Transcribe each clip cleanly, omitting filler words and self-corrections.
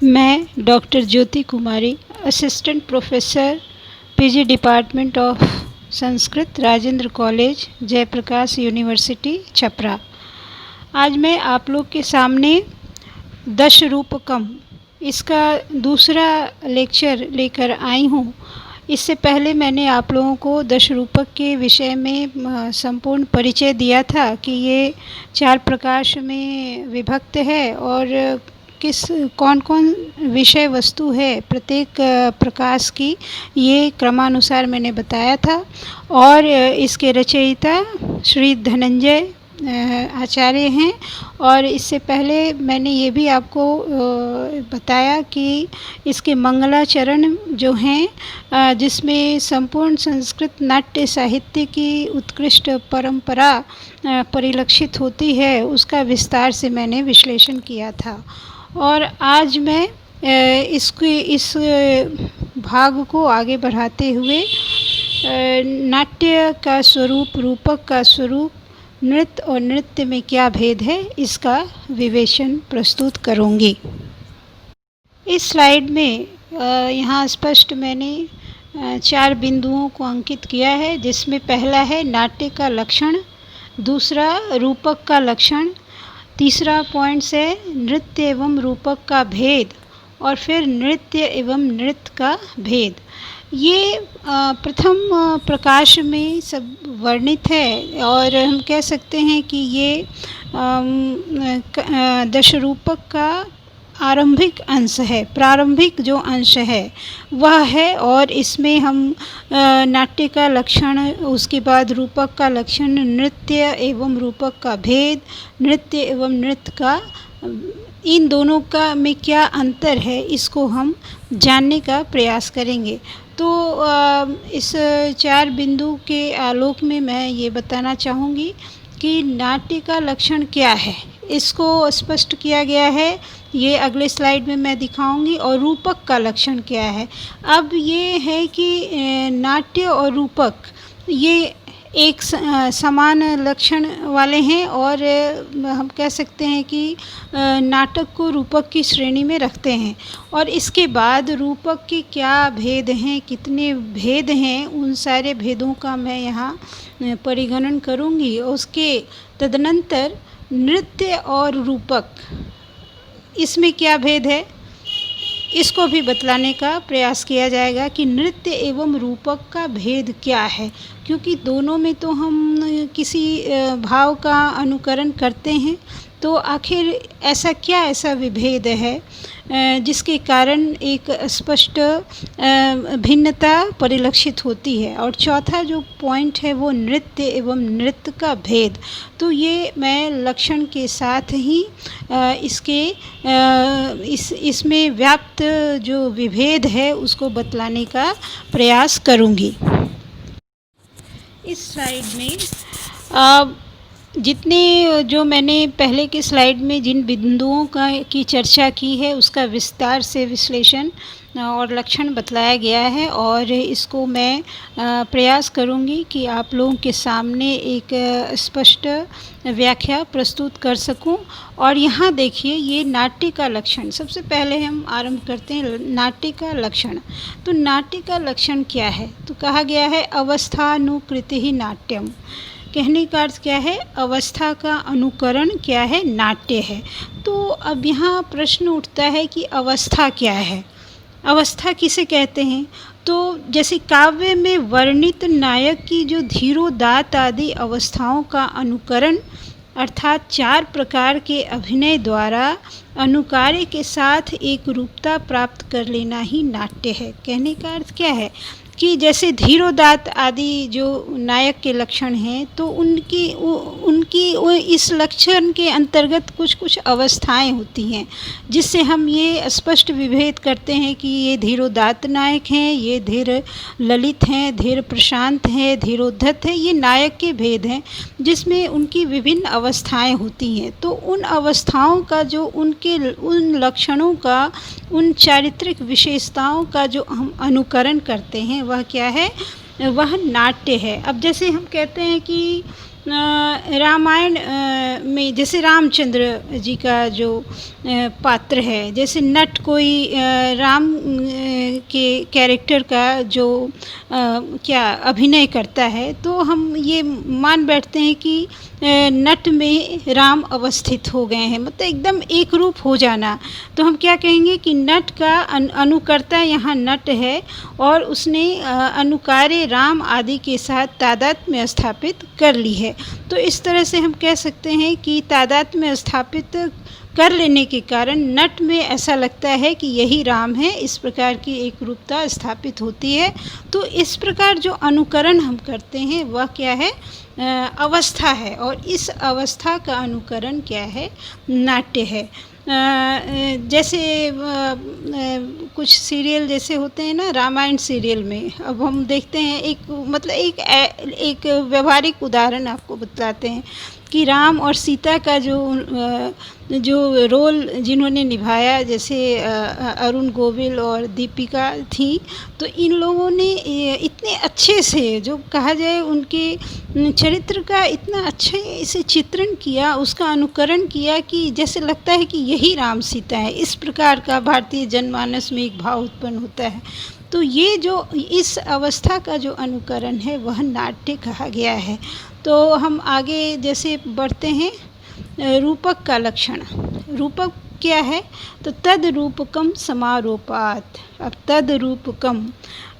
मैं doctor Jyoti Kumari, assistant professor, PG department of Sanskrit, Rajendra college, Jayaprakash university, Chhapra. आज मैं आप लोग के सामने दशरूपकम इसका दूसरा लेक्चर लेकर आई हूँ। इससे पहले मैंने आप लोगों को दशरूपक के विषय में संपूर्ण परिचय दिया था कि ये 4 प्रकाश में विभक्त है और कौन कौन विषय वस्तु है प्रत्येक प्रकाश की, ये क्रमानुसार मैंने बताया था। और इसके रचयिता श्री धनंजय आचार्य हैं। और इससे पहले मैंने ये भी आपको बताया कि इसके मंगलाचरण जो हैं, जिसमें संपूर्ण संस्कृत नाट्य साहित्य की उत्कृष्ट परंपरा परिलक्षित होती है, उसका विस्तार से मैंने विश्लेषण किया था। और आज मैं इस भाग को आगे बढ़ाते हुए नाट्य का स्वरूप, रूपक का स्वरूप, नृत्य और नृत्य में क्या भेद है, इसका विवेचन प्रस्तुत करूँगी। इस स्लाइड में यहाँ स्पष्ट मैंने 4 बिंदुओं को अंकित किया है, जिसमें पहला है नाट्य का लक्षण, दूसरा रूपक का लक्षण, तीसरा पॉइंट्स है नृत्य एवं रूपक का भेद, और फिर नृत्य एवं नृत्य का भेद। ये प्रथम प्रकाश में सब वर्णित है और हम कह सकते हैं कि ये दशरूपक का आरंभिक अंश है, प्रारंभिक जो अंश है वह है। और इसमें हम नाट्य का लक्षण, उसके बाद रूपक का लक्षण, नृत्य एवं रूपक का भेद, नृत्य एवं नृत्य का, इन दोनों का में क्या अंतर है, इसको हम जानने का प्रयास करेंगे। तो इस 4 बिंदु के आलोक में मैं ये बताना चाहूँगी कि नाट्य का लक्षण क्या है, इसको स्पष्ट किया गया है, ये अगले स्लाइड में मैं दिखाऊंगी। और रूपक का लक्षण क्या है, अब ये है कि नाट्य और रूपक ये एक समान लक्षण वाले हैं, और हम कह सकते हैं कि नाटक को रूपक की श्रेणी में रखते हैं। और इसके बाद रूपक के क्या भेद हैं, कितने भेद हैं, उन सारे भेदों का मैं यहाँ परिगणन करूँगी। उसके तदनंतर नृत्य और रूपक, इसमें क्या भेद है, इसको भी बतलाने का प्रयास किया जाएगा कि नृत्य एवं रूपक का भेद क्या है। क्योंकि दोनों में तो हम किसी भाव का अनुकरण करते हैं, तो आखिर ऐसा विभेद है जिसके कारण एक स्पष्ट भिन्नता परिलक्षित होती है। और चौथा जो पॉइंट है वो नृत्य एवं नृत्य का भेद। तो ये मैं लक्षण के साथ ही इसमें व्याप्त जो विभेद है उसको बतलाने का प्रयास करूँगी। इस स्लाइड में जितने जो मैंने पहले के स्लाइड में जिन बिंदुओं की चर्चा की है, उसका विस्तार से विश्लेषण और लक्षण बतलाया गया है। और इसको मैं प्रयास करूंगी कि आप लोगों के सामने एक स्पष्ट व्याख्या प्रस्तुत कर सकूं। और यहाँ देखिए, ये नाट्य का लक्षण, सबसे पहले हम आरंभ करते हैं नाट्य का लक्षण। तो नाट्य का लक्षण क्या है, तो कहा गया है अवस्थानुकृति ही नाट्यम। कहने का अर्थ क्या है, अवस्था का अनुकरण क्या है, नाट्य है। तो अब यहाँ प्रश्न उठता है कि अवस्था क्या है, अवस्था किसे कहते हैं। तो जैसे काव्य में वर्णित नायक की जो धीरोदात्त आदि अवस्थाओं का अनुकरण, अर्थात 4 प्रकार के अभिनय द्वारा अनुकार्य के साथ एक रूपता प्राप्त कर लेना ही नाट्य है। कहने का अर्थ क्या है कि जैसे धीरोदात्त आदि जो नायक के लक्षण हैं, तो उनकी इस लक्षण के अंतर्गत कुछ अवस्थाएं होती हैं, जिससे हम ये स्पष्ट विभेद करते हैं कि ये धीरोदात्त नायक हैं, ये धीर ललित हैं, धीर प्रशांत हैं, धीरोद्धत हैं। ये नायक के भेद हैं जिसमें उनकी विभिन्न अवस्थाएं होती हैं। तो उन अवस्थाओं का जो उन लक्षणों का, उन चारित्रिक विशेषताओं का जो हम अनुकरण करते हैं, वह क्या है, वह नाट्य है। अब जैसे हम कहते हैं कि रामायण में जैसे रामचंद्र जी का जो पात्र है, जैसे नट कोई राम के कैरेक्टर का जो क्या अभिनय करता है, तो हम ये मान बैठते हैं कि नट में राम अवस्थित हो गए हैं, मतलब एकदम एक रूप हो जाना। तो हम क्या कहेंगे कि नट का अनुकर्ता यहाँ नट है और उसने अनुकार्य राम आदि के साथ तादात्म्य में स्थापित कर ली है। तो इस तरह से हम कह सकते हैं कि तादात्म्य में स्थापित कर लेने के कारण नट में ऐसा लगता है कि यही राम है, इस प्रकार की एक रूपता स्थापित होती है। तो इस प्रकार जो अनुकरण हम करते हैं वह क्या है, अवस्था है, और इस अवस्था का अनुकरण क्या है, नाट्य है। जैसे कुछ सीरियल जैसे होते हैं ना, रामायण सीरियल में अब हम देखते हैं, एक मतलब एक व्यवहारिक उदाहरण आपको बताते हैं कि राम और सीता का जो रोल जिन्होंने निभाया, जैसे अरुण गोविल और दीपिका थी, तो इन लोगों ने इतने अच्छे से, जो कहा जाए उनके चरित्र का इतना अच्छे से चित्रण किया, उसका अनुकरण किया कि जैसे लगता है कि यही राम सीता है। इस प्रकार का भारतीय जनमानस में एक भाव उत्पन्न होता है। तो ये जो इस अवस्था का जो अनुकरण है वह नाट्य कहा गया है। तो हम आगे जैसे बढ़ते हैं, रूपक का लक्षण। रूपक क्या है, तो तद रूपकम समारोपात। अब तद रूपकम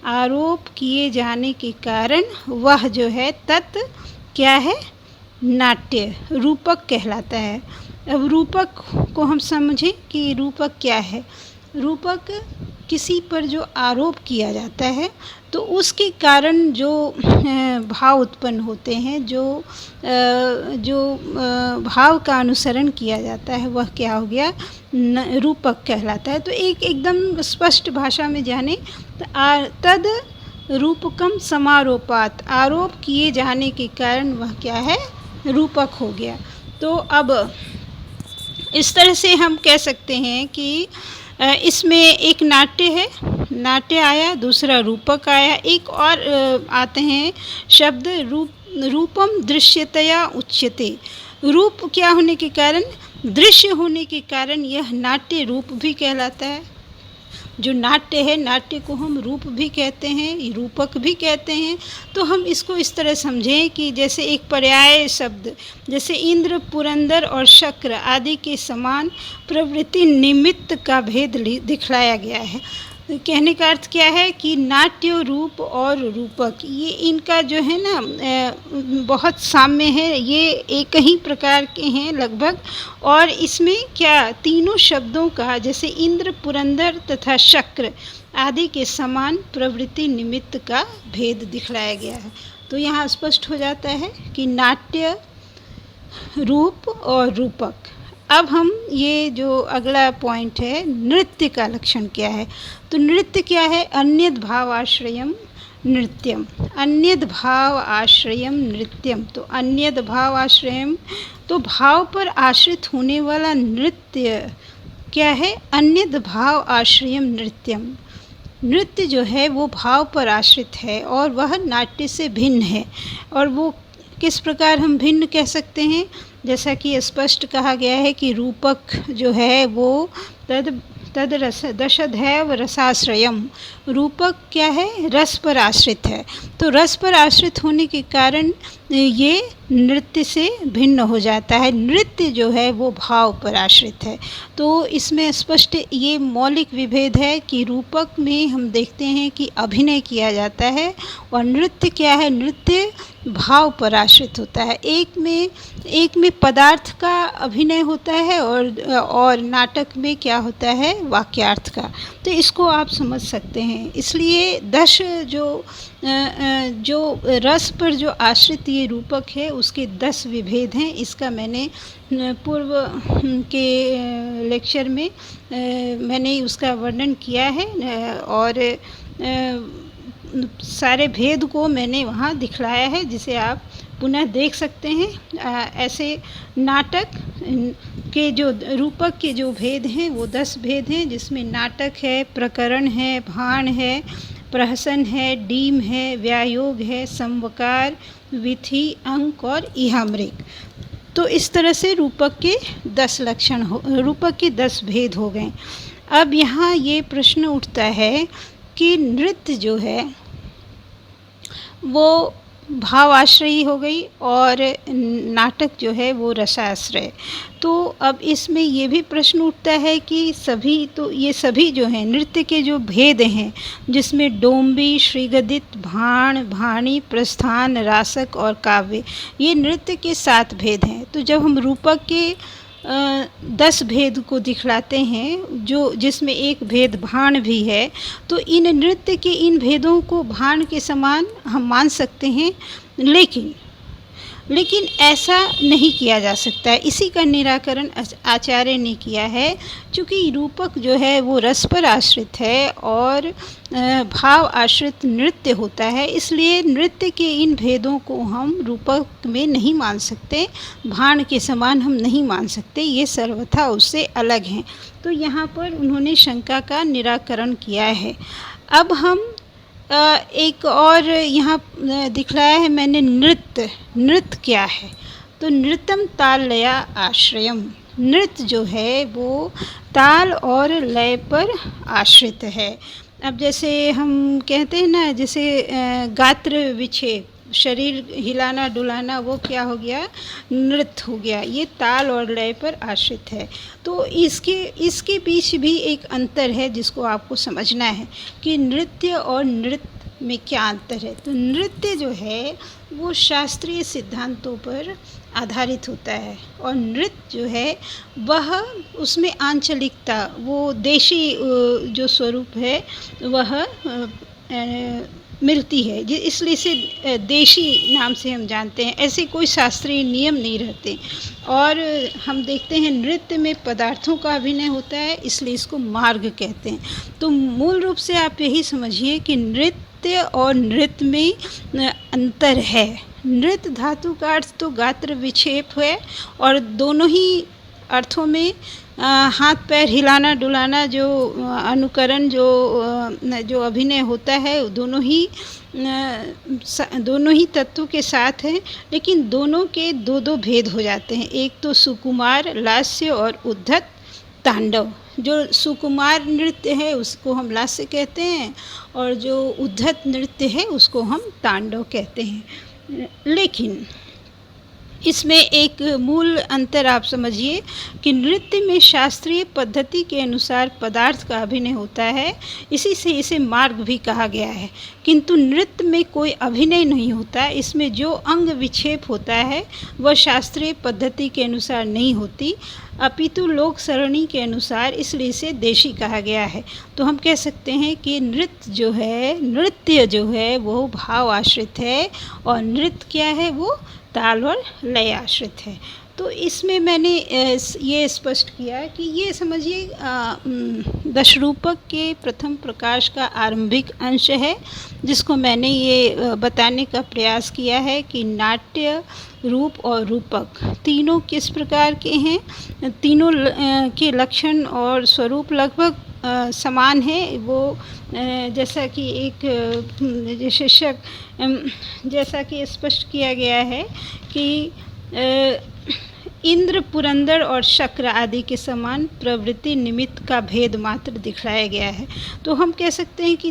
आरोप किए जाने के कारण वह जो है तत् क्या है, नाट्य रूपक कहलाता है। अब रूपक को हम समझें कि रूपक क्या है। रूपक किसी पर जो आरोप किया जाता है तो उसके कारण जो भाव उत्पन्न होते हैं, जो भाव का अनुसरण किया जाता है वह क्या हो गया, रूपक कहलाता है। तो एकदम स्पष्ट भाषा में जाने तो तद रूपकम समारोपात, आरोप किए जाने के कारण वह क्या है, रूपक हो गया। तो अब इस तरह से हम कह सकते हैं कि इसमें एक नाट्य है, नाट्य आया, दूसरा रूपक आया, एक और आते हैं शब्द रूपम दृश्यतया उच्यते। रूप क्या होने के कारण, दृश्य होने के कारण यह नाट्य रूप भी कहलाता है। जो नाट्य है, नाट्य को हम रूप भी कहते हैं, रूपक भी कहते हैं। तो हम इसको इस तरह समझें कि जैसे एक पर्याय शब्द, जैसे इंद्र, पुरंदर और शक्र आदि के समान प्रवृत्ति निमित्त का भेद दिखलाया गया है। कहने का अर्थ क्या है कि नाट्य रूप और रूपक, ये इनका जो है ना बहुत साम्य है, ये एक ही प्रकार के हैं लगभग। और इसमें क्या, तीनों शब्दों का जैसे इंद्र, पुरंदर तथा शक्र आदि के समान प्रवृत्ति निमित्त का भेद दिखलाया गया है। तो यहाँ स्पष्ट हो जाता है कि नाट्य, रूप और रूपक। अब हम ये जो अगला पॉइंट है, नृत्य का लक्षण क्या है। तो नृत्य क्या है, अन्यद भाव आश्रयम नृत्यम। अन्यद भाव आश्रयम नृत्यम, तो अन्यद भाव आश्रयम, तो भाव पर आश्रित होने वाला नृत्य क्या है, अन्यद भाव आश्रयम नृत्यम। नृत्य जो है वो भाव पर आश्रित है और वह नाट्य से भिन्न है। और वो किस प्रकार हम भिन्न कह सकते हैं, जैसा कि स्पष्ट कहा गया है कि रूपक जो है वो तद रस दशधैव रसाश्रयम। रूपक क्या है, रस पर आश्रित है। तो रस पर आश्रित होने के कारण ये नृत्य से भिन्न हो जाता है। नृत्य जो है वो भाव पर आश्रित है। तो इसमें स्पष्ट ये मौलिक विभेद है कि रूपक में हम देखते हैं कि अभिनय किया जाता है और नृत्य क्या है, नृत्य भाव पर आश्रित होता है। एक में पदार्थ का अभिनय होता है और नाटक में क्या होता है, वाक्यार्थ का। तो इसको आप समझ सकते हैं। इसलिए दश जो रस पर जो आश्रित ये रूपक है उसके 10 विभेद हैं। इसका मैंने पूर्व के लेक्चर में मैंने उसका वर्णन किया है और सारे भेद को मैंने वहाँ दिखलाया है, जिसे आप पुनः देख सकते हैं। ऐसे नाटक के जो रूपक के जो भेद हैं वो 10 भेद हैं, जिसमें नाटक है, प्रकरण है, भाण है, प्रहसन है, डीम है, व्यायोग है, समवकार, विथि, अंक और इहामृग। तो इस तरह से रूपक के 10 लक्षण रूपक के 10 भेद हो गए। अब यहाँ ये प्रश्न उठता है कि नृत्य जो है वो भावाश्रयी हो गई और नाटक जो है वो रसाश्रय। तो अब इसमें ये भी प्रश्न उठता है कि ये सभी जो हैं नृत्य के जो भेद हैं, जिसमें डोंबी, श्रीगदित, भाण, भाणी, प्रस्थान, रासक और काव्य, ये नृत्य के 7 भेद हैं। तो जब हम रूपक के 10 भेद को दिखलाते हैं, जिसमें एक भेद भाण भी है, तो इन नृत्य के इन भेदों को भाण के समान हम मान सकते हैं, लेकिन ऐसा नहीं किया जा सकता है। इसी का निराकरण आचार्य ने किया है। चूँकि रूपक जो है वो रस पर आश्रित है और भाव आश्रित नृत्य होता है, इसलिए नृत्य के इन भेदों को हम रूपक में नहीं मान सकते, भाण के समान हम नहीं मान सकते, ये सर्वथा उससे अलग हैं। तो यहाँ पर उन्होंने शंका का निराकरण किया है। अब हम एक और यहाँ दिखलाया है मैंने नृत्य क्या है। तो नृत्यम ताल लया आश्रयम, नृत्य जो है वो ताल और लय पर आश्रित है। अब जैसे हम कहते हैं ना, जैसे गात्र विक्षेप, शरीर हिलाना डुलाना, वो क्या हो गया, नृत्य हो गया। ये ताल और लय पर आश्रित है। तो इसके बीच भी एक अंतर है जिसको आपको समझना है कि नृत्य और नृत्य में क्या अंतर है। तो नृत्य जो है वो शास्त्रीय सिद्धांतों पर आधारित होता है और नृत्य जो है वह उसमें आंचलिकता, वो देशी जो स्वरूप है वह मिलती है, इसलिए इसे देशी नाम से हम जानते हैं। ऐसे कोई शास्त्रीय नियम नहीं रहते। और हम देखते हैं नृत्य में पदार्थों का अभिनय होता है, इसलिए इसको मार्ग कहते हैं। तो मूल रूप से आप यही समझिए कि नृत्य और नृत्य में अंतर है। नृत्य धातु का अर्थ तो गात्र विक्षेप है और दोनों ही अर्थों में हाथ पैर हिलाना डुलाना, जो अनुकरण, जो अभिनय होता है, दोनों ही तत्वों के साथ हैं। लेकिन दोनों के दो भेद हो जाते हैं। एक तो सुकुमार लास्य और उद्धत तांडव। जो सुकुमार नृत्य है उसको हम लास्य कहते हैं और जो उद्धत नृत्य है उसको हम तांडव कहते हैं। लेकिन इसमें एक मूल अंतर आप समझिए कि नृत्य में शास्त्रीय पद्धति के अनुसार पदार्थ का अभिनय होता है, इसी से इसे मार्ग भी कहा गया है। किंतु नृत्य में कोई अभिनय नहीं होता, इसमें जो अंग विक्षेप होता है वह शास्त्रीय पद्धति के अनुसार नहीं होती, अपितु लोक सरणी के अनुसार, इसलिए इसे देशी कहा गया है। तो हम कह सकते हैं कि नृत्य जो है वो भाव आश्रित है और नृत्य क्या है, वो ताल और लय आश्रित है। तो इसमें मैंने ये स्पष्ट किया कि ये समझिए दशरूपक के प्रथम प्रकाश का आरंभिक अंश है, जिसको मैंने ये बताने का प्रयास किया है कि नाट्य, रूप और रूपक तीनों किस प्रकार के हैं। तीनों के लक्षण और स्वरूप लगभग समान है। वो जैसा कि एक शीर्षक जैसा कि स्पष्ट किया गया है कि इंद्र, पुरंदर और शक्र आदि के समान प्रवृत्ति निमित्त का भेद मात्र दिखलाया गया है। तो हम कह सकते हैं कि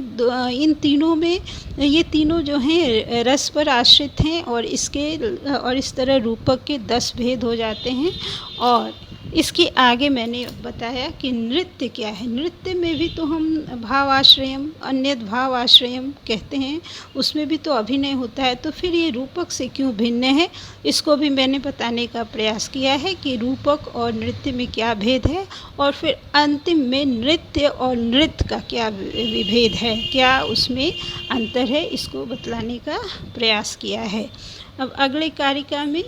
इन तीनों में ये तीनों जो हैं रस पर आश्रित हैं और इस तरह रूपक के 10 भेद हो जाते हैं। और इसके आगे मैंने बताया कि नृत्य क्या है। नृत्य में भी तो हम भावाश्रयम, अन्यद भावाश्रयम कहते हैं, उसमें भी तो अभिनय होता है। तो फिर ये रूपक से क्यों भिन्न है, इसको भी मैंने बताने का प्रयास किया है कि रूपक और नृत्य में क्या भेद है, और फिर अंतिम में नृत्य और नृत्य का क्या विभेद है, क्या उसमें अंतर है, इसको बतलाने का प्रयास किया है। अब अगले कारिका में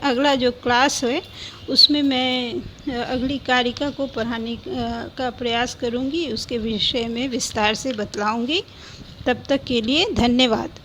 अगला जो क्लास है उसमें मैं अगली कारिका को पढ़ाने का प्रयास करूँगी, उसके विषय में विस्तार से बतलाऊँगी। तब तक के लिए धन्यवाद।